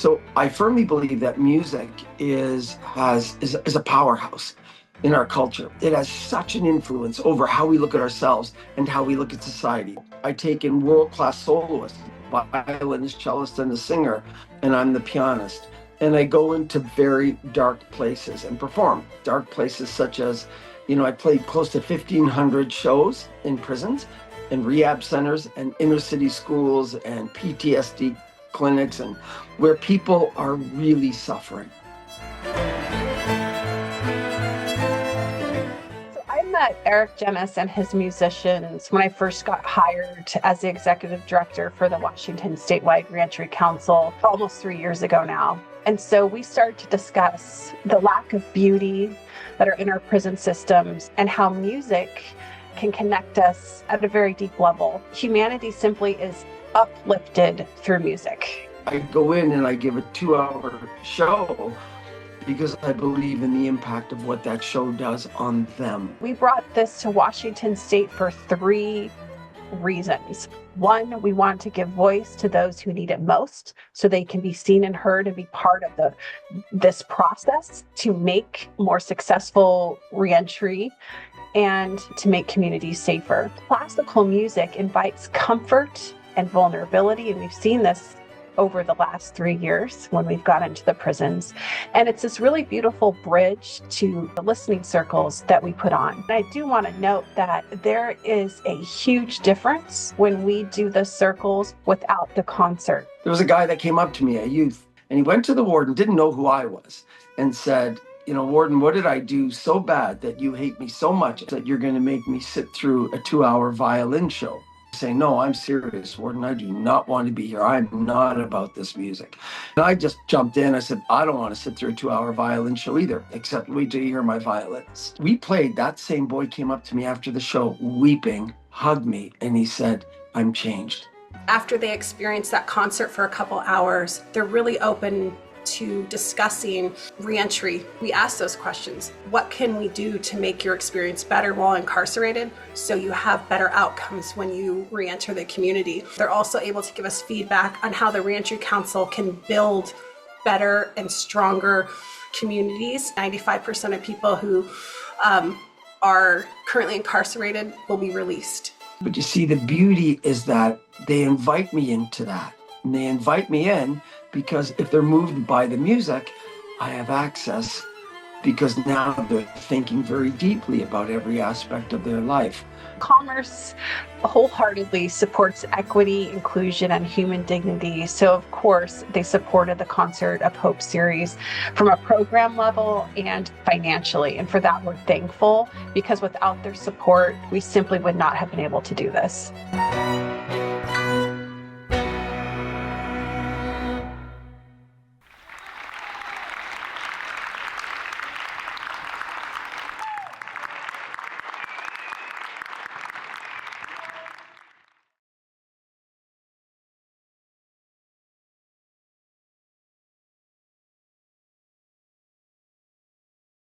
So I firmly believe that music is a powerhouse in our culture. It has such an influence over how we look at ourselves and how we look at society. I take in world-class soloists, violinist, cellist, and a singer, and I'm the pianist. And I go into very dark places and perform. Dark places such as, I played close to 1,500 shows in prisons and rehab centers and inner city schools and PTSD clinics, and where people are really suffering. I met Eric Genuis and his musicians when I first got hired as the executive director for the Washington Statewide Reentry Council almost 3 years ago now. And so we started to discuss the lack of beauty that are in our prison systems and how music can connect us at a very deep level. Humanity simply is uplifted through music. I go in and I give a 2-hour show because I believe in the impact of what that show does on them. We brought this to Washington State for 3 reasons. 1, we want to give voice to those who need it most so they can be seen and heard and be part of this process to make more successful reentry and to make communities safer. Classical music invites comfort and vulnerability, and we've seen this over the last 3 years when we've got into the prisons. And it's this really beautiful bridge to the listening circles that we put on. And I do want to note that there is a huge difference when we do the circles without the concert. There was a guy that came up to me, a youth, and he went to the warden, didn't know who I was, and said, "Warden, what did I do so bad that you hate me so much that you're going to make me sit through a 2-hour violin show?" Say, "No, I'm serious, Warden. I do not want to be here. I'm not about this music." And I just jumped in. I said, "I don't want to sit through a 2-hour violin show either, except wait till you hear my violinist." We played. That same boy came up to me after the show, weeping, hugged me, and he said, "I'm changed." After they experience that concert for a couple hours, they're really open to discussing reentry. We ask those questions. What can we do to make your experience better while incarcerated so you have better outcomes when you reenter the community? They're also able to give us feedback on how the Reentry Council can build better and stronger communities. 95% of people who are currently incarcerated will be released. But you see, the beauty is that they invite me into that. And they invite me in because if they're moved by the music, I have access because now they're thinking very deeply about every aspect of their life. Commerce wholeheartedly supports equity, inclusion, and human dignity. So of course, they supported the Concert of Hope series from a program level and financially. And for that, we're thankful because without their support, we simply would not have been able to do this.